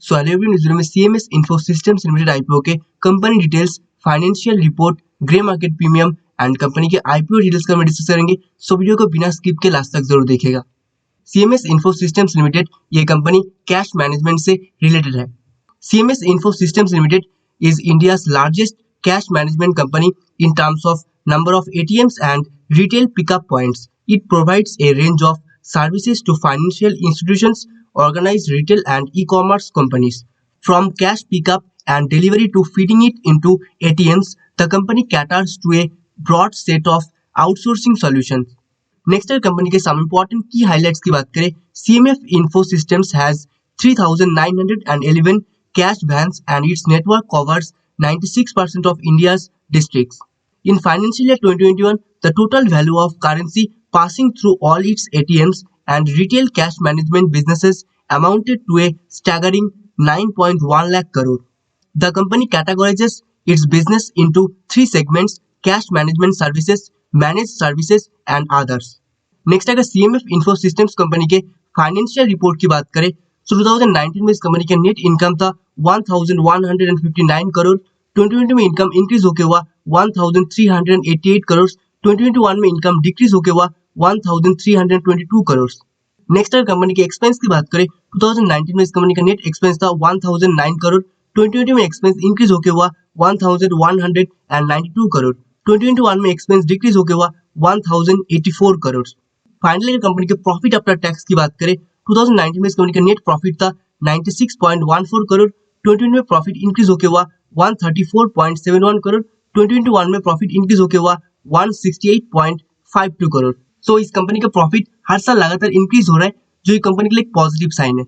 सो everyone, इस video में CMS info Systems Limited IPO के company details, financial report, grey market premium and company के IPO details का discuss करेंगे। So video को बिना स्किप के लास्ट तक जरूर देखिएगा। सीएमएस इन्फो सिस्टम्स लिमिटेड ये कंपनी कैश मैनेजमेंट से रिलेटेड है। CMS info Systems limited is India's largest cash management company in terms of number of ATMs and retail pickup points. It provides a range of services to financial institutions, organized retail and e-commerce companies. From cash pickup and delivery to feeding it into ATMs, the company caters to a broad set of outsourcing solutions. Next है company के some important key highlights की बात करें। CMF Info Systems has 3,911 cash vans and its network covers 96% of India's districts. In financial year 2021, the total value of currency passing through all its ATMs and retail cash management businesses amounted to a staggering 9.1 lakh crore. The company categorizes its business into three segments: cash management services, managed services and others. Next अगर CMF Info Systems company के financial report की बात करें तो 2019 में इस company का net income था 1159 करोड़। 2020 में इनकम इंक्रीज होकर हुआ 1388 करोड़। 2021 में इनकम डिक्रीज होकर हुआ 1322 करोड़। नेक्स्ट अगर कंपनी के एक्सपेंस की बात करें 2019 में इस कंपनी का नेट एक्सपेंस था 1009 करोड़। 2020 में एक्सपेंस इंक्रीज होकर हुआ 1192 करोड़। 2021 में एक्सपेंस डिक्रीज होकर हुआ 1084 करोड़। फाइनली कंपनी के प्रॉफिट आफ्टर टैक्स की बात करें 2019 में इस कंपनी का नेट प्रॉफिट था 96.14 करोड़। 2020 में प्रॉफिट इंक्रीज होकर हुआ 134.71 करोड़। 2021 में प्रॉफिट इंक्रीज होकर हुआ 168.52 करोड़। सो इस कंपनी का प्रॉफिट हर साल लगातार इंक्रीज हो रहा है, जो इस कंपनी के लिए एक पॉजिटिव साइन है।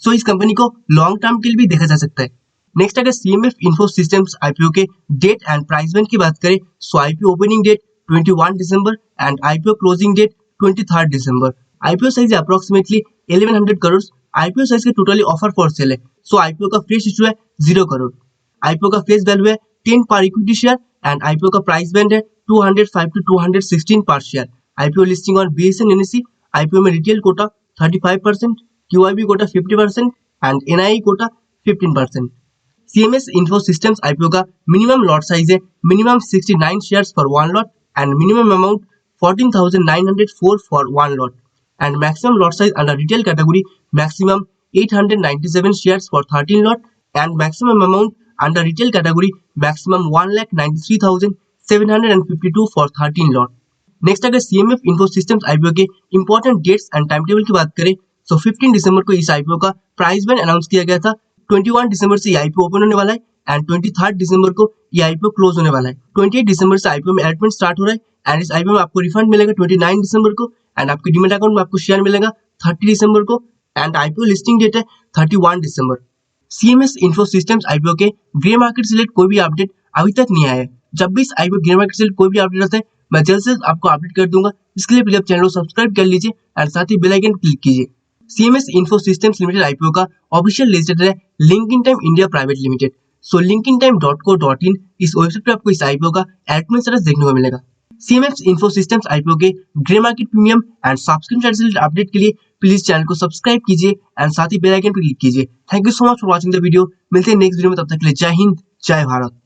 सो इस कंपनी को लॉन्ग टर्म के लिए भी देखा जा सकता है। नेक्स्ट अगर सीएमएफ इन्फो सिस्टम्स आईपीओ के डेट एंड प्राइस बैंड की बात करें सो आईपीओ ओपनिंग डेट 21 दिसंबर एंड आईपीओ क्लोजिंग डेट 23 दिसंबर। IPO size approximately 1100 crore. IPO size के टोटली ऑफर फॉर सेल है। सो आईपीओ का फ्रेश इशू है 0 करोड़। आईपीओ का फेस वैल्यू है 10 per equity share and IPO का प्राइस बैंड है 205 to 216 per share. IPO listing और बीएसएन एनएससी। आईपीओ में retail quota 35%, QIB quota 50% and NI quota 15%। CMS info systems IPO का minimum lot size है minimum 69 shares for 1 lot and minimum amount 14,904 for 1 lot and maximum lot size under retail category maximum 897 shares for 13 lot and maximum amount under retail category maximum 1,93,752 for 13 lot. Next अगर CMF info systems IPO के important dates and time table की बात करें तो 15 दिसंबर को इस IPO का price band announce किया गया था। 21 दिसंबर से ये आईपीओ ओपन होने वाला है एंड 23 दिसंबर को ये आईपीओ क्लोज होने वाला है। 28 दिसंबर से आईपीओ में एडमेंट स्टार्ट हो रहा है एंड इस आईपीओ में आपको रिफंड मिलेगा 29 दिसंबर को एंड आपके डीमैट अकाउंट में आपको शेयर मिलेगा 30 दिसंबर को एंड आईपीओ लिस्टिंग डेट है 31 दिसंबर। सीएमएस इन्फो सिस्टम्स आईपीओ के ग्रे मार्केट से रिलेटेड कोई भी अपडेट अभी तक नहीं आया है। जब भी इस आईपीओ ग्रे मार्केट से रिलेटेड कोई भी अपडेट आता है मैं जल्द से आपको अपडेट कर दूंगा। इसके लिए प्लीज आप चैनल को सब्सक्राइब कर लीजिए एंड साथ ही बेल आइकन क्लिक कीजिए। CMS info Systems Limited IPO का ऑफिशियल लिस्टेड है Link Intime India Private Limited. So linkintime.co.in इस वेबसाइट पे आपको इस आईपीओ का एडमिन स्टेटस देखने को मिलेगा। सीएमएफ इन्फो सिस्टम्स आईपीओ के grey market premium and subscription से रिलेटेड अपडेट के लिए प्लीज चैनल को सब्सक्राइब कीजिए एंड साथ ही बेल आइकन पर क्लिक कीजिए। Thank you so much for watching the video. मिलते हैं नेक्स्ट वीडियो में, तब तक के लिए जय हिंद जय भारत।